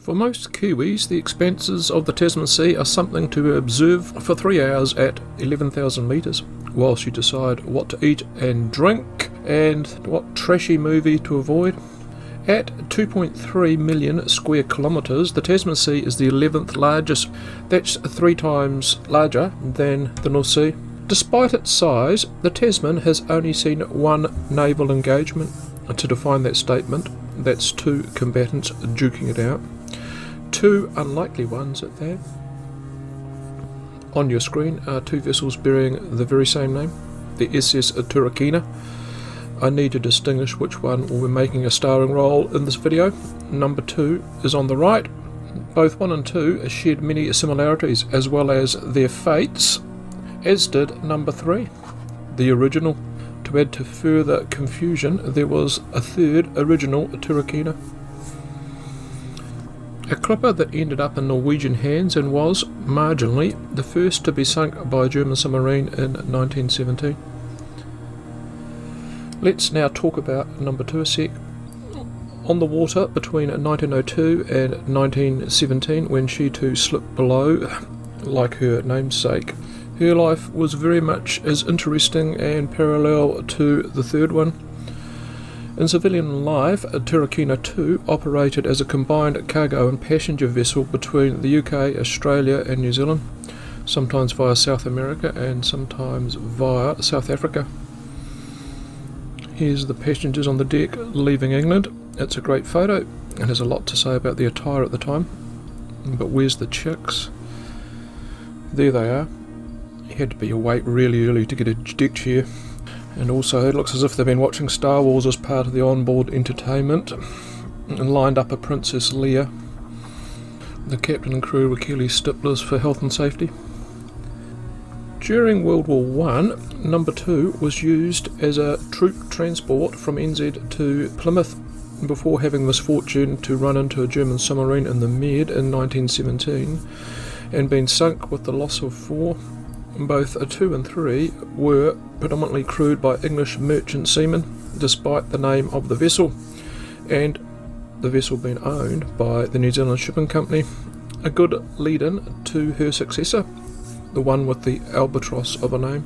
For most Kiwis, the expanses of the Tasman Sea are something to observe for 3 hours at 11,000 metres, whilst you decide what to eat and drink and what trashy movie to avoid. At 2.3 million square kilometres, the Tasman Sea is the 11th largest. That's 3 times larger than the North Sea. Despite its size, the Tasman has only seen one naval engagement. To define that statement, that's 2 combatants duking it out. 2 unlikely ones at that. On your screen are 2 vessels bearing the very same name, the SS Turakina. I need to distinguish which one will be making a starring role in this video. Number 2 is on the right. Both 1 and 2 shared many similarities as well as their fates, as did number 3, the original. To add to further confusion, there was a 3rd original Turakina. A clipper that ended up in Norwegian hands and was, marginally, the first to be sunk by a German submarine in 1917. Let's now talk about number 2 a sec. On the water between 1902 and 1917, when she too slipped below, like her namesake, her life was very much as interesting and parallel to the 3rd one. In civilian life, Turakina 2 operated as a combined cargo and passenger vessel between the UK, Australia and New Zealand, sometimes via South America and sometimes via South Africa. Here's the passengers on the deck leaving England. It's a great photo and has a lot to say about the attire at the time. But where's the chicks? There they are. You had to be awake really early to get a deck chair. And also it looks as if they've been watching Star Wars as part of the onboard entertainment and lined up a Princess Leia. The captain and crew were clearly sticklers for health and safety. During World War I, number 2 was used as a troop transport from NZ to Plymouth before having the misfortune to run into a German submarine in the Med in 1917 and being sunk with the loss of 4. Both 2 and 3 were predominantly crewed by English merchant seamen, despite the name of the vessel, and the vessel being owned by the New Zealand Shipping Company, a good lead-in to her successor, the one with the albatross of a name.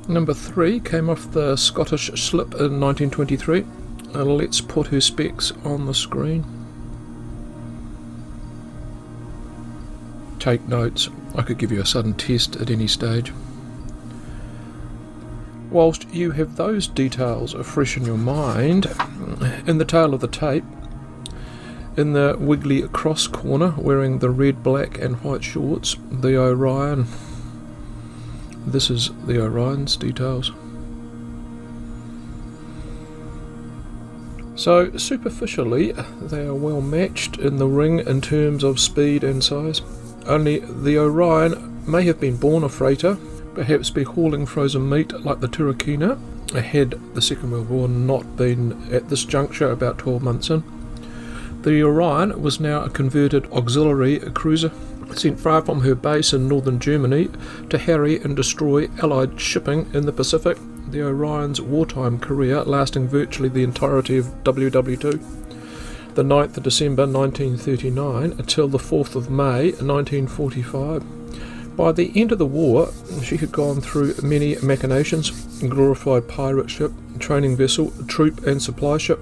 Number 3 came off the Scottish slip in 1923. Let's put her specs on the screen. Take notes, I could give you a sudden test at any stage. Whilst you have those details fresh in your mind, in the tail of the tape, in the wiggly cross corner, wearing the red, black and white shorts, the Orion. This is the Orion's details. So, superficially, they are well matched in the ring in terms of speed and size. Only the Orion may have been born a freighter, perhaps be hauling frozen meat like the Turakina, had the Second World War not been at this juncture about 12 months in. The Orion was now a converted auxiliary cruiser, sent far from her base in northern Germany to harry and destroy Allied shipping in the Pacific, the Orion's wartime career lasting virtually the entirety of WW2. The 9th of December 1939 until the 4th of May 1945. By the end of the war, she had gone through many machinations: glorified pirate ship, training vessel, troop and supply ship.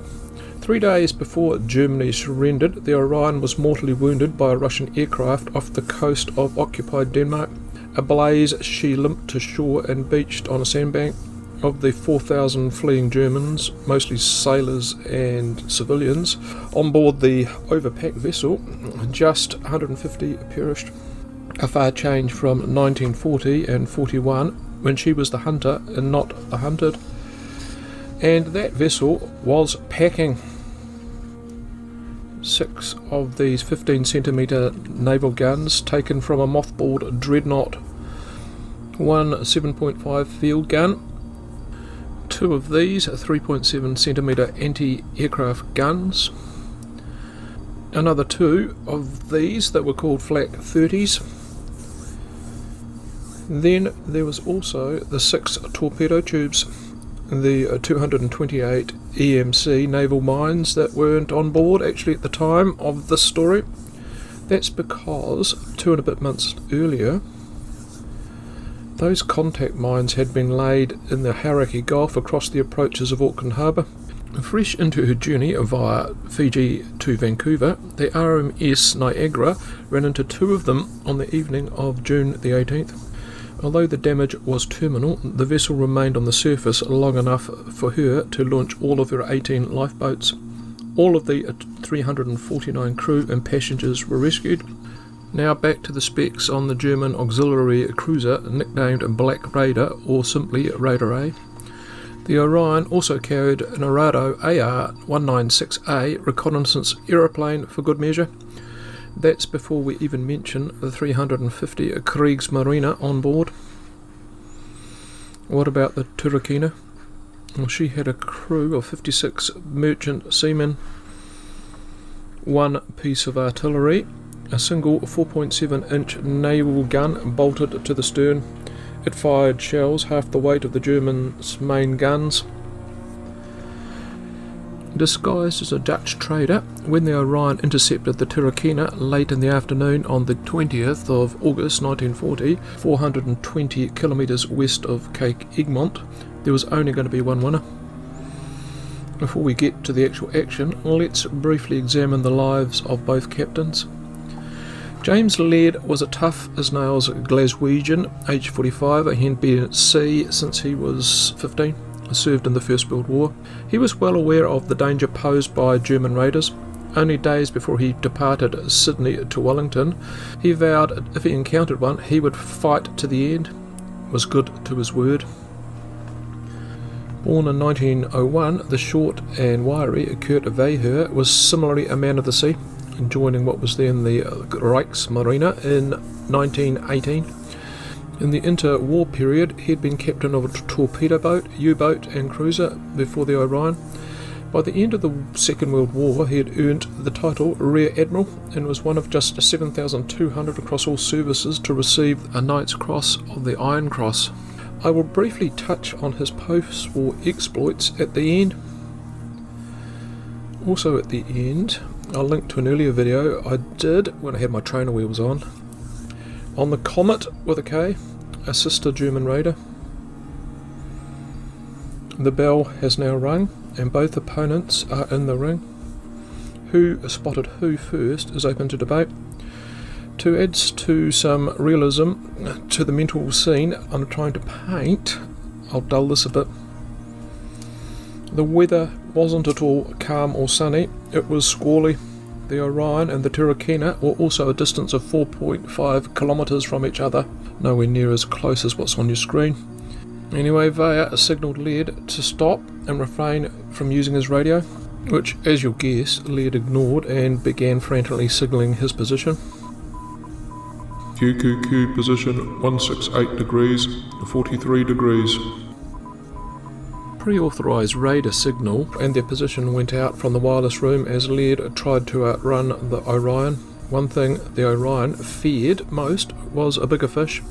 3 days before Germany surrendered, the Orion was mortally wounded by a Russian aircraft off the coast of occupied Denmark. Ablaze, she limped to shore and beached on a sandbank. Of the 4,000 fleeing Germans, mostly sailors and civilians, on board the overpacked vessel, just 150 perished. A far change from 1940 and 41, when she was the hunter and not the hunted. And that vessel was packing. 6 of these 15-centimetre naval guns taken from a mothballed dreadnought. 1 7.5 field gun. 2 of these 3.7cm anti-aircraft guns, another 2 of these that were called flak 30s. Then there was also the 6 torpedo tubes, the 228 EMC naval mines that weren't on board actually at the time of this story. That's because 2 and a bit months earlier, those contact mines had been laid in the Hauraki Gulf across the approaches of Auckland Harbour. Fresh into her journey via Fiji to Vancouver, the RMS Niagara ran into 2 of them on the evening of June the 18th. Although the damage was terminal, the vessel remained on the surface long enough for her to launch all of her 18 lifeboats. All of the 349 crew and passengers were rescued. Now back to the specs on the German auxiliary cruiser nicknamed Black Raider, or simply Raider A. The Orion also carried an Arado AR-196A reconnaissance aeroplane for good measure. That's before we even mention the 350 Kriegsmarine on board. What about the Turakina? Well, she had a crew of 56 merchant seamen, 1 piece of artillery, a single 4.7-inch naval gun bolted to the stern. It fired shells half the weight of the Germans' main guns. Disguised as a Dutch trader, when the Orion intercepted the Turakina late in the afternoon on the 20th of August 1940, 420 kilometres west of Cape Egmont, there was only going to be one winner. Before we get to the actual action, let's briefly examine the lives of both captains. James Laird was a tough-as-nails Glaswegian, aged 45, and had been at sea since he was 15, served in the First World War. He was well aware of the danger posed by German raiders. Only days before he departed Sydney to Wellington, he vowed if he encountered one, he would fight to the end. Was good to his word. Born in 1901, the short and wiry Kurt Weyher was similarly a man of the sea, joining what was then the Reichsmarine in 1918. In the interwar period, he had been captain of a torpedo boat, U-boat and cruiser before the Orion. By the end of the Second World War, he had earned the title Rear Admiral and was one of just 7,200 across all services to receive a Knight's Cross of the Iron Cross. I will briefly touch on his post-war exploits at the end. Also at the end, I'll link to an earlier video I did when I had my trainer wheels on the Comet with a K, a sister German raider. The bell has now rung and both opponents are in the ring. Who spotted who first is open to debate. To add to some realism to the mental scene I'm trying to paint, I'll dull this a bit. The weather wasn't at all calm or sunny, it was squally. The Orion and the Turakina were also a distance of 4.5 kilometres from each other, nowhere near as close as what's on your screen. Anyway, Weyher signalled Laird to stop and refrain from using his radio, which, as you'll guess, Laird ignored and began frantically signalling his position. QQQ position 168 degrees, 43 degrees. Pre-authorised radar signal and their position went out from the wireless room as Laird tried to outrun the Orion. One thing the Orion feared most was a bigger fish.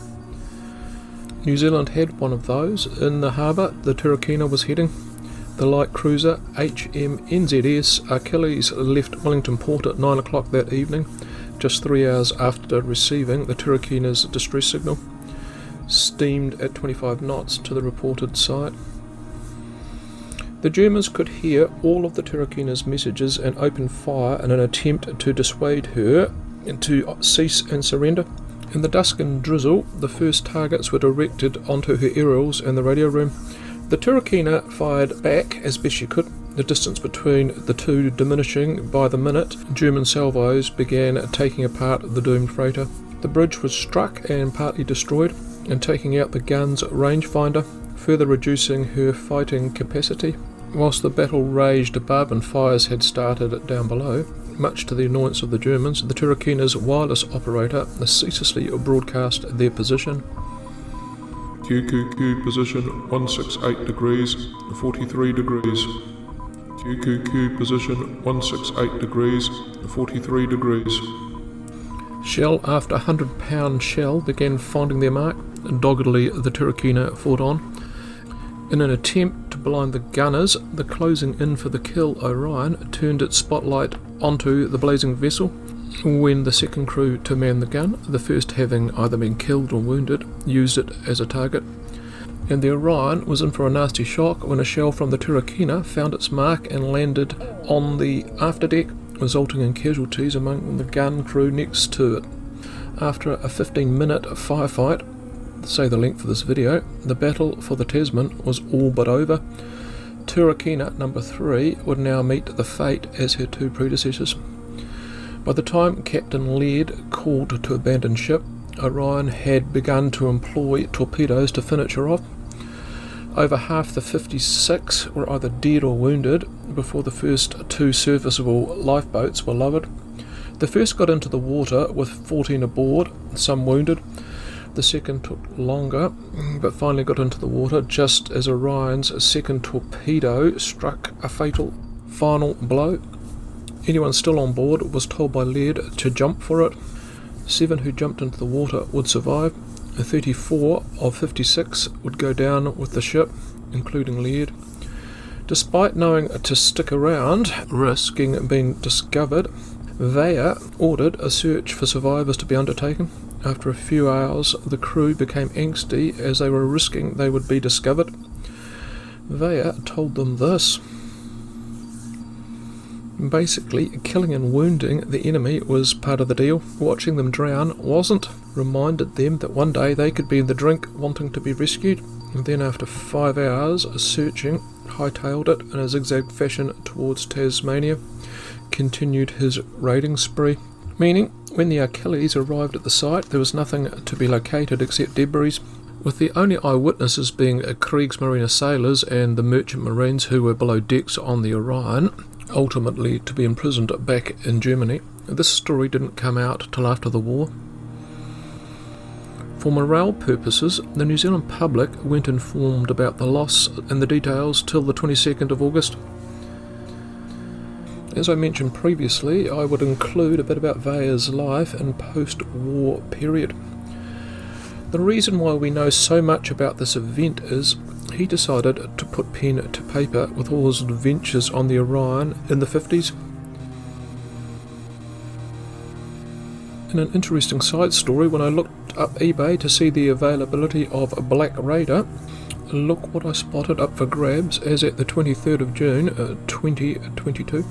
New Zealand had one of those in the harbour the Turakina was heading. The light cruiser HMNZS Achilles left Wellington Port at 9 o'clock that evening, just 3 hours after receiving the Turakina's distress signal, steamed at 25 knots to the reported site. The Germans could hear all of the Turakina's messages and opened fire in an attempt to dissuade her to cease and surrender. In the dusk and drizzle, the first targets were directed onto her aerials and the radio room. The Turakina fired back as best she could, the distance between the two diminishing by the minute. German salvos began taking apart the doomed freighter. The bridge was struck and partly destroyed, and taking out the gun's rangefinder, further reducing her fighting capacity. Whilst the battle raged above and fires had started down below, much to the annoyance of the Germans, the Turakina's wireless operator ceaselessly broadcast their position. QQQ position 168 degrees, 43 degrees. QQQ position 168 degrees, 43 degrees. Shell after 100-pound shell began finding their mark. Doggedly the Turakina fought on. In an attempt to blind the gunners, the closing in for the kill Orion turned its spotlight onto the blazing vessel. When the second crew to man the gun, the first having either been killed or wounded, used it as a target. And the Orion was in for a nasty shock when a shell from the Turakina found its mark and landed on the afterdeck, resulting in casualties among the gun crew next to it. After a 15-minute firefight, say the length of this video, the Battle for the Tasman was all but over. Turakina number 3 would now meet the fate as her two predecessors. By the time Captain Laird called to abandon ship, Orion had begun to employ torpedoes to finish her off. Over half the 56 were either dead or wounded before the first two serviceable lifeboats were lowered. The first got into the water with 14 aboard, some wounded. The second took longer, but finally got into the water just as Orion's second torpedo struck a fatal final blow. Anyone still on board was told by Laird to jump for it. 7 who jumped into the water would survive. 34 of 56 would go down with the ship, including Laird. Despite knowing to stick around, risking being discovered, Weyher ordered a search for survivors to be undertaken. After a few hours, the crew became angsty as they were risking they would be discovered. Weyher told them this. Basically, killing and wounding the enemy was part of the deal. Watching them drown wasn't. Reminded them that one day they could be in the drink wanting to be rescued. And then after 5 hours searching, hightailed it in a zigzag fashion towards Tasmania. Continued his raiding spree. Meaning, when the Achilles arrived at the site, there was nothing to be located except debris, with the only eyewitnesses being Kriegsmarine sailors and the merchant marines who were below decks on the Orion, ultimately to be imprisoned back in Germany. This story didn't come out till after the war. For morale purposes, the New Zealand public weren't informed about the loss and the details till the 22nd of August. As I mentioned previously, I would include a bit about Weyher's life and post-war period. The reason why we know so much about this event is he decided to put pen to paper with all his adventures on the Orion in the 50s. In an interesting side story, when I looked up eBay to see the availability of a Black Raider, look what I spotted up for grabs as at the 23rd of June 2022.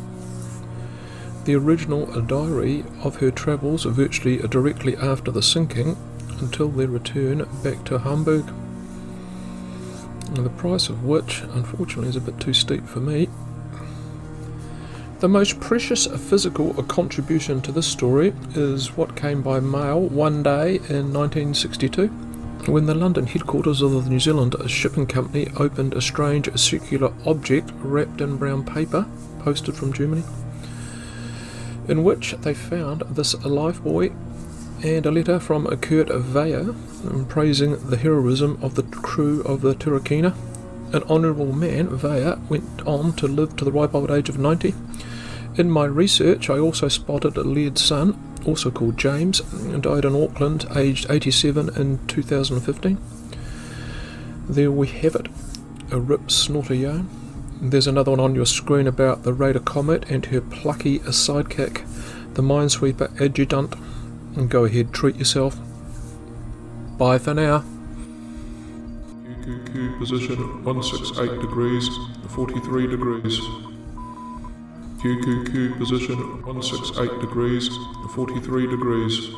The original diary of her travels virtually directly after the sinking until their return back to Hamburg. The price of which, unfortunately, is a bit too steep for me. The most precious physical contribution to this story is what came by mail one day in 1962, when the London headquarters of the New Zealand Shipping Company opened a strange circular object wrapped in brown paper, posted from Germany, in which they found this lifebuoy and a letter from Kurt Weyher praising the heroism of the crew of the Turakina. An honourable man, Weyher went on to live to the ripe old age of 90. In my research, I also spotted Laird's son, also called James, died in Auckland, aged 87 in 2015. There we have it, a rip snorter yarn. There's another one on your screen about the Raider Comet and her plucky sidekick, the Minesweeper Adjutant. And go ahead, treat yourself. Bye for now. QQQ position 168 degrees, 43 degrees. QQQ position 168 degrees, 43 degrees.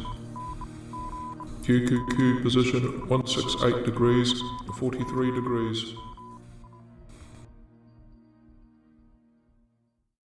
QQQ position 168 degrees, 43 degrees.